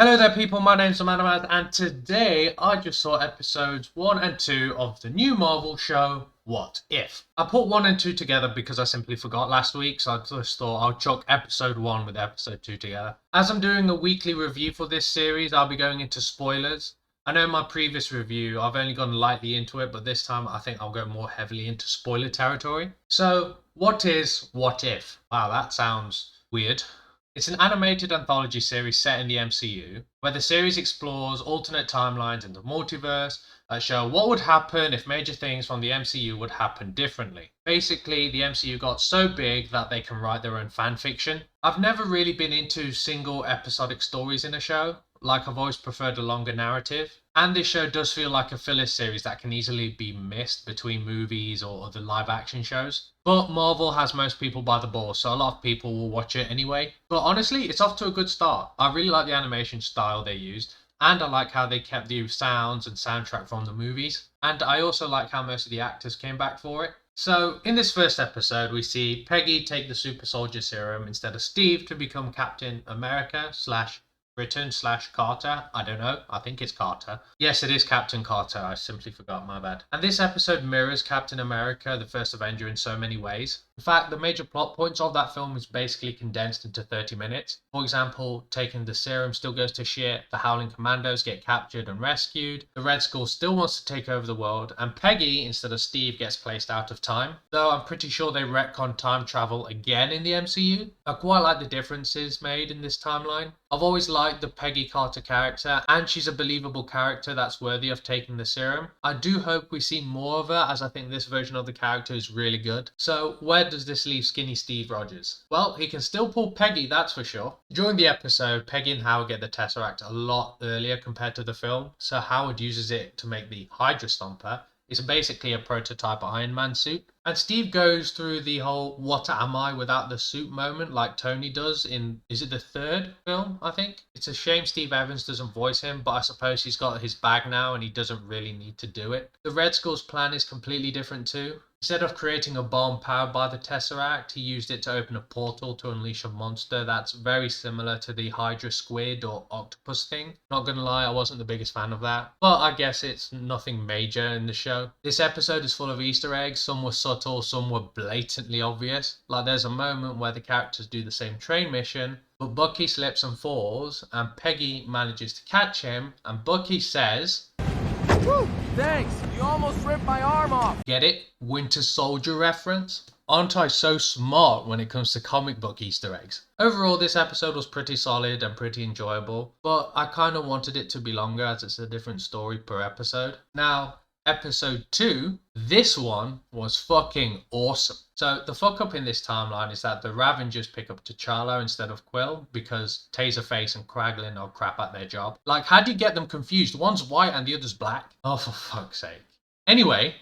Hello there people, my name's Amanamad and today I just saw episodes 1 and 2 of the new Marvel show, What If? I put 1 and 2 together because I simply forgot last week, so I just thought I'll chuck episode 1 with episode 2 together. As I'm doing a weekly review for this series, I'll be going into spoilers. I know in my previous review I've only gone lightly into it, but this time I think I'll go more heavily into spoiler territory. So, what is What If? Wow, that sounds weird. It's an animated anthology series set in the MCU, where the series explores alternate timelines in the multiverse that show what would happen if major things from the MCU would happen differently. Basically, the MCU got so big that they can write their own fan fiction. I've never really been into single episodic stories in a show, like I've always preferred a longer narrative. And this show does feel like a filler series that can easily be missed between movies or other live action shows. But Marvel has most people by the balls, so a lot of people will watch it anyway. But honestly, it's off to a good start. I really like the animation style they used, and I like how they kept the sounds and soundtrack from the movies. And I also like how most of the actors came back for it. So, in this first episode, we see Peggy take the super soldier serum instead of Steve to become Captain America / Britain / Carter. I don't know. I think it's Carter. Yes, it is Captain Carter. I simply forgot, my bad. And this episode mirrors Captain America, the first Avenger, in so many ways. In fact, the major plot points of that film is basically condensed into 30 minutes. For example, taking the serum still goes to shit, the Howling Commandos get captured and rescued, the Red Skull still wants to take over the world, and Peggy, instead of Steve, gets placed out of time. Though I'm pretty sure they retcon time travel again in the MCU. I quite like the differences made in this timeline. I've always liked the Peggy Carter character, and she's a believable character that's worthy of taking the serum. I do hope we see more of her, as I think this version of the character is really good. So, where does this leave skinny Steve Rogers? Well, he can still pull Peggy, that's for sure. During the episode, Peggy and Howard get the Tesseract a lot earlier compared to the film, so Howard uses it to make the Hydra Stomper. It's basically a prototype Iron Man suit. And Steve goes through the whole what am I without the suit moment like Tony does in, is it the third film, I think? It's a shame Steve Evans doesn't voice him, but I suppose he's got his bag now and he doesn't really need to do it. The Red Skull's plan is completely different too. Instead of creating a bomb powered by the Tesseract, he used it to open a portal to unleash a monster that's very similar to the Hydra squid or octopus thing. Not gonna lie, I wasn't the biggest fan of that, but I guess it's nothing major in the show. This episode is full of Easter eggs, some were subtle, some were blatantly obvious. Like there's a moment where the characters do the same train mission, but Bucky slips and falls, and Peggy manages to catch him, and Bucky says, "Woo, thanks, you almost ripped my arm off." Get it? Winter Soldier reference? Aren't I so smart when it comes to comic book Easter eggs? Overall, this episode was pretty solid and pretty enjoyable, but I kind of wanted it to be longer as it's a different story per episode. Now, episode 2, this one was fucking awesome. So the fuck up in this timeline is that the Ravengers pick up T'Challa instead of Quill because Taserface and Kraglin are crap at their job. Like, how do you get them confused? One's white and the other's black. Oh, for fuck's sake. Anyway,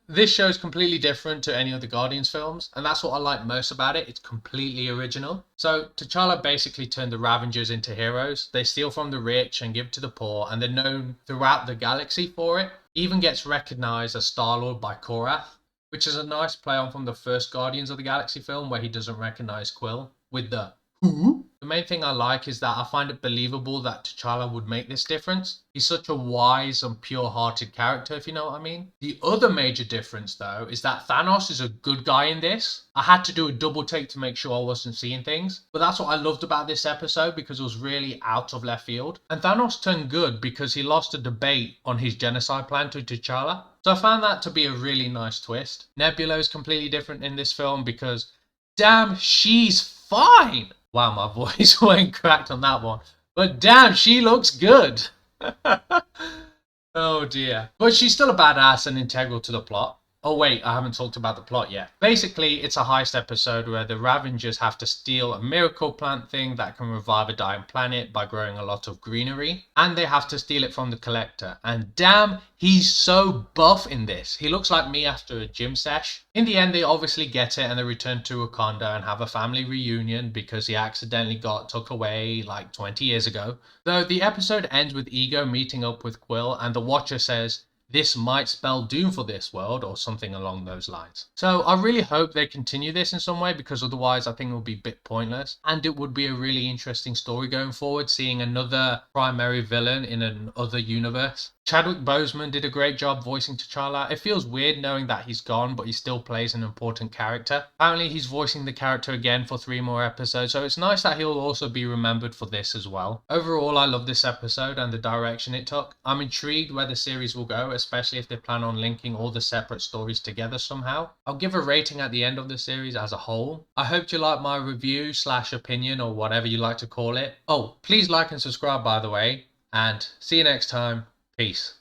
this show is completely different to any of the Guardians films, and that's what I like most about it. It's completely original. So T'Challa basically turned the Ravengers into heroes. They steal from the rich and give to the poor, and they're known throughout the galaxy for it. Even gets recognized as Star-Lord by Korath, which is a nice play on from the first Guardians of the Galaxy film where he doesn't recognize Quill with the who? The main thing I like is that I find it believable that T'Challa would make this difference. He's such a wise and pure-hearted character, if you know what I mean. The other major difference, though, is that Thanos is a good guy in this. I had to do a double take to make sure I wasn't seeing things. But that's what I loved about this episode because it was really out of left field. And Thanos turned good because he lost a debate on his genocide plan to T'Challa. So I found that to be a really nice twist. Nebula is completely different in this film because, damn, she's fine. Wow, my voice went cracked on that one. But damn, she looks good. Oh dear. But she's still a badass and integral to the plot. Oh wait, I haven't talked about the plot yet. Basically, it's a heist episode where the Ravengers have to steal a miracle plant thing that can revive a dying planet by growing a lot of greenery. And they have to steal it from the Collector. And damn, he's so buff in this. He looks like me after a gym sesh. In the end, they obviously get it and they return to Wakanda and have a family reunion because he accidentally got took away like 20 years ago. Though the episode ends with Ego meeting up with Quill and the Watcher says, this might spell doom for this world or something along those lines. So I really hope they continue this in some way, because otherwise I think it would be a bit pointless, and it would be a really interesting story going forward, seeing another primary villain in another universe. Chadwick Boseman did a great job voicing T'Challa. It feels weird knowing that he's gone, but he still plays an important character. Apparently he's voicing the character again for 3 more episodes, so it's nice that he'll also be remembered for this as well. Overall, I love this episode and the direction it took. I'm intrigued where the series will go, especially if they plan on linking all the separate stories together somehow. I'll give a rating at the end of the series as a whole. I hope you like my review / opinion, or whatever you like to call it. Oh, please like and subscribe, by the way, and see you next time. Peace.